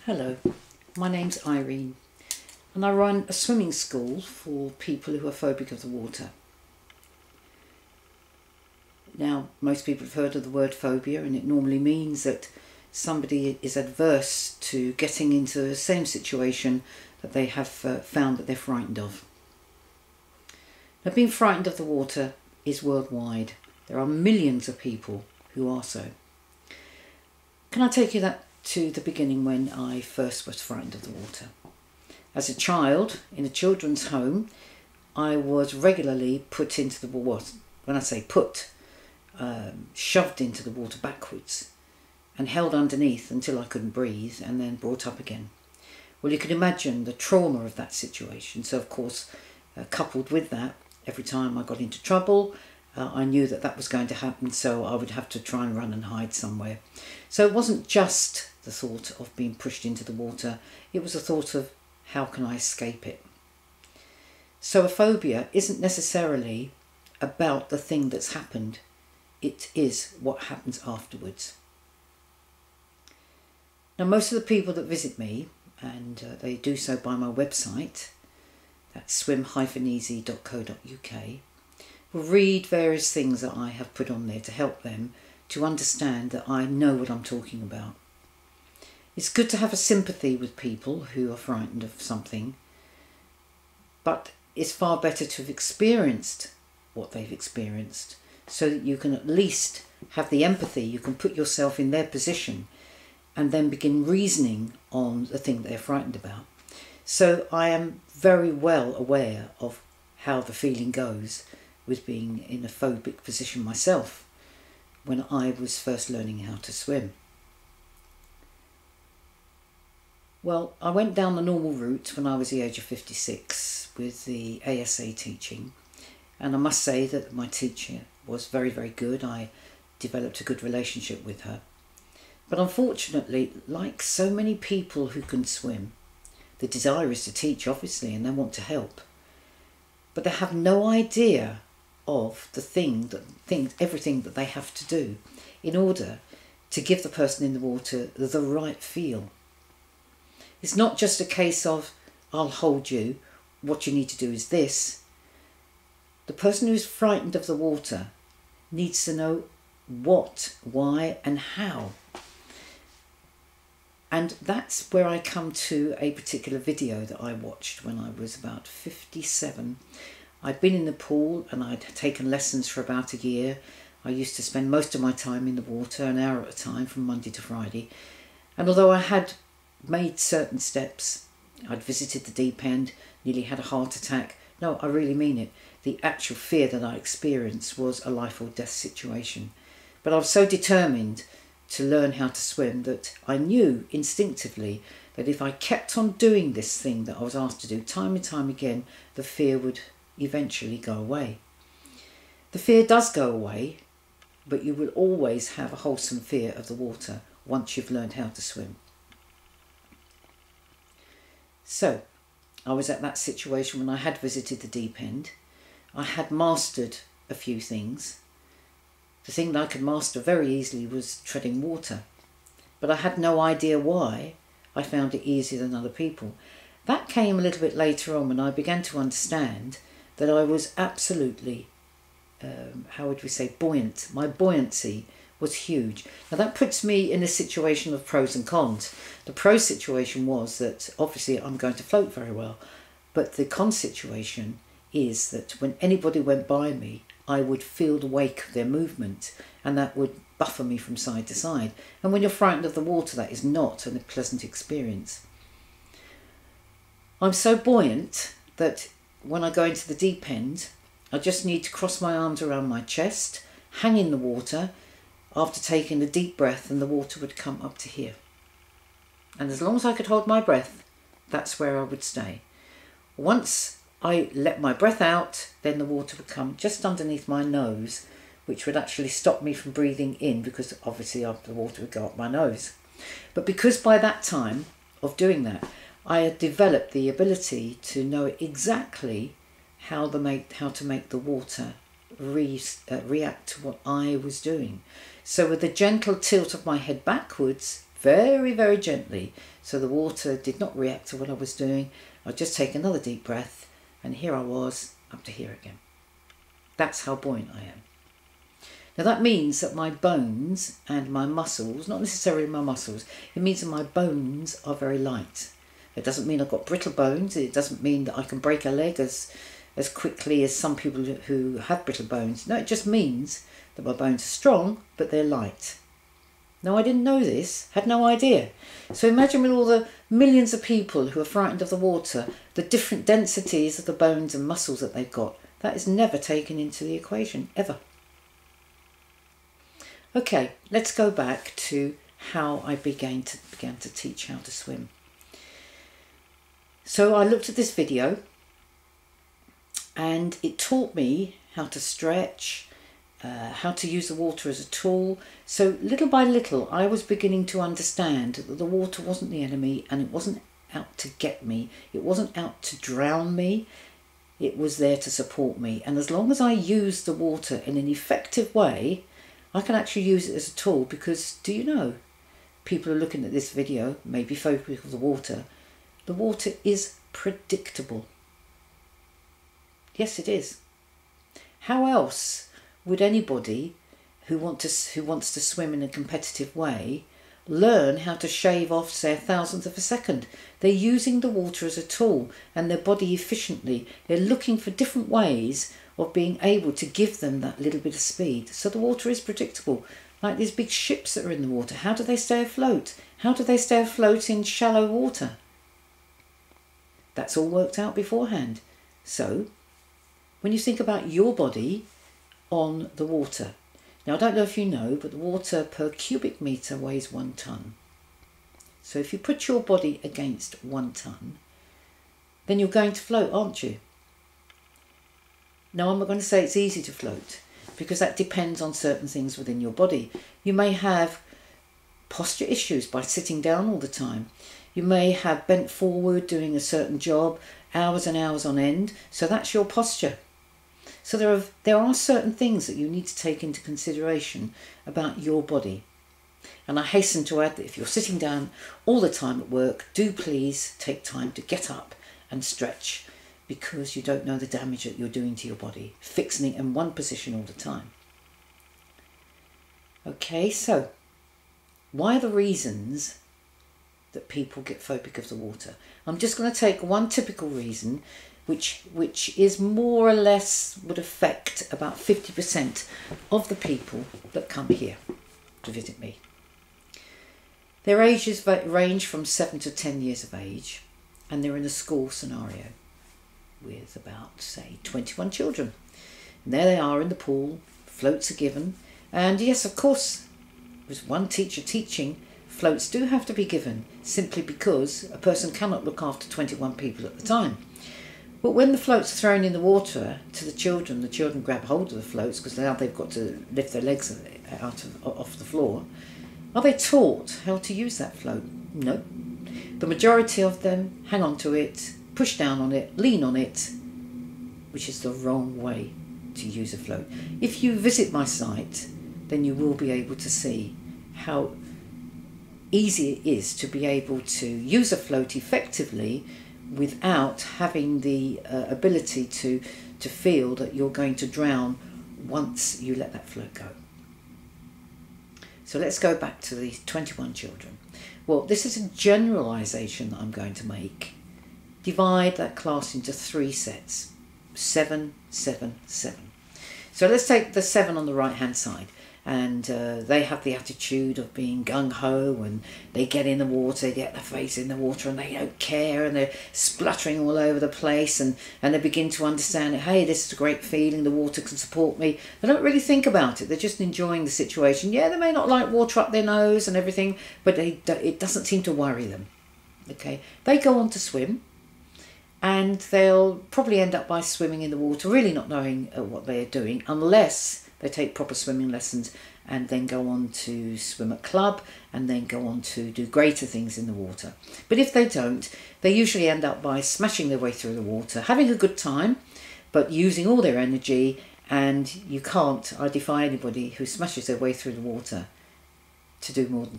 Hello, my name's Irene and I run a swimming school for people who are phobic of the water. Now, most people have heard of the word phobia, and it normally means that somebody is adverse to getting into the same situation that they have found that they're frightened of. Now, being frightened of the water is worldwide. There are millions of people who are so. Can I take you to the beginning when I first was frightened of the water? As a child, in a children's home, I was regularly put into the water. When I say put, shoved into the water backwards and held underneath until I couldn't breathe, and then brought up again. Well, you can imagine the trauma of that situation. So, of course, coupled with that, every time I got into trouble, I knew that that was going to happen, so I would have to try and run and hide somewhere. So it wasn't just the thought of being pushed into the water, it was a thought of how can I escape it. So a phobia isn't necessarily about the thing that's happened, it is what happens afterwards. Now, most of the people that visit me, and they do so by my website, that's swim-easy.co.uk, will read various things that I have put on there to help them to understand that I know what I'm talking about. It's good to have a sympathy with people who are frightened of something, but it's far better to have experienced what they've experienced so that you can at least have the empathy, you can put yourself in their position and then begin reasoning on the thing they're frightened about. So I am very well aware of how the feeling goes with being in a phobic position myself when I was first learning how to swim. Well, I went down the normal route when I was the age of 56 with the ASA teaching, and I must say that my teacher was very, very good. I developed a good relationship with her. But unfortunately, like so many people who can swim, the desire is to teach, obviously, and they want to help. But they have no idea of everything that they have to do in order to give the person in the water the right feel. It's not just a case of, I'll hold you, what you need to do is this. The person who's frightened of the water needs to know what, why, and how. And that's where I come to a particular video that I watched when I was about 57. I'd been in the pool and I'd taken lessons for about a year. I used to spend most of my time in the water, an hour at a time from Monday to Friday. And although I had made certain steps, I'd visited the deep end, nearly had a heart attack. No, I really mean it. The actual fear that I experienced was a life or death situation. But I was so determined to learn how to swim that I knew instinctively that if I kept on doing this thing that I was asked to do time and time again, the fear would eventually go away. The fear does go away, but you will always have a wholesome fear of the water once you've learned how to swim. So, I was at that situation when I had visited the deep end. I had mastered a few things. The thing that I could master very easily was treading water, but I had no idea why I found it easier than other people. That came a little bit later on when I began to understand that I was absolutely, buoyant. My buoyancy was huge. Now that puts me in a situation of pros and cons. The pro situation was that obviously I'm going to float very well, but the con situation is that when anybody went by me, I would feel the wake of their movement, and that would buffer me from side to side. And when you're frightened of the water, that is not a pleasant experience. I'm so buoyant that when I go into the deep end, I just need to cross my arms around my chest, hang in the water, after taking a deep breath, and the water would come up to here. And as long as I could hold my breath, that's where I would stay. Once I let my breath out, then the water would come just underneath my nose, which would actually stop me from breathing in, because obviously the water would go up my nose. But because by that time of doing that, I had developed the ability to know exactly how to make the water react to what I was doing. So with a gentle tilt of my head backwards, very, very gently, so the water did not react to what I was doing. I'd just take another deep breath, and here I was, up to here again. That's how buoyant I am. Now that means that my bones and my muscles, not necessarily my muscles, it means that my bones are very light. It doesn't mean I've got brittle bones. It doesn't mean that I can break a leg as quickly as some people who have brittle bones. No, it just means that my bones are strong, but they're light. Now, I didn't know this, had no idea. So imagine with all the millions of people who are frightened of the water, the different densities of the bones and muscles that they've got. That is never taken into the equation, ever. Okay, let's go back to how I began to teach how to swim. So I looked at this video and it taught me how to stretch, how to use the water as a tool. So little by little I was beginning to understand that the water wasn't the enemy, and it wasn't out to get me, it wasn't out to drown me, it was there to support me. And as long as I used the water in an effective way, I can actually use it as a tool. Because do you know, people are looking at this video, maybe focusing on the water is predictable. Yes, it is. How else would anybody who wants to swim in a competitive way learn how to shave off, say, 1,000th of a second? They're using the water as a tool and their body efficiently. They're looking for different ways of being able to give them that little bit of speed. So the water is predictable. Like these big ships that are in the water, how do they stay afloat? How do they stay afloat in shallow water? That's all worked out beforehand. So when you think about your body on the water, now I don't know if you know, but the water per cubic metre weighs 1 tonne. So if you put your body against 1 tonne, then you're going to float, aren't you? Now I'm not going to say it's easy to float, because that depends on certain things within your body. You may have posture issues by sitting down all the time. You may have bent forward doing a certain job hours and hours on end, so that's your posture. So there are certain things that you need to take into consideration about your body. And I hasten to add that if you're sitting down all the time at work, do please take time to get up and stretch, because you don't know the damage that you're doing to your body, fixing it in one position all the time. Okay, so why are the reasons that people get phobic of the water? I'm just going to take one typical reason, which is more or less would affect about 50% of the people that come here to visit me. Their ages range from 7 to 10 years of age, and they're in a school scenario with about, say, 21 children. And there they are in the pool, floats are given, and yes, of course, with one teacher teaching, floats do have to be given, simply because a person cannot look after 21 people at the time. But when the floats are thrown in the water to the children grab hold of the floats, because now they've got to lift their legs off the floor. Are they taught how to use that float? No. The majority of them hang on to it, push down on it, lean on it, which is the wrong way to use a float. If you visit my site, then you will be able to see how easy it is to be able to use a float effectively without having the ability to feel that you're going to drown once you let that float go. So let's go back to the 21 children. Well, this is a generalisation that I'm going to make. Divide that class into 3 sets. 7, 7, 7. So let's take the 7 on the right hand side. And they have the attitude of being gung-ho, and they get in the water, they get their face in the water, and they don't care, and they're spluttering all over the place, and they begin to understand that, hey, this is a great feeling, the water can support me. They don't really think about it, they're just enjoying the situation. Yeah, they may not like water up their nose and everything, but it doesn't seem to worry them. Okay, they go on to swim, and they'll probably end up by swimming in the water, really not knowing what they're doing, unless they take proper swimming lessons and then go on to swim at club and then go on to do greater things in the water. But if they don't, they usually end up by smashing their way through the water, having a good time, but using all their energy. And I defy anybody who smashes their way through the water to do more than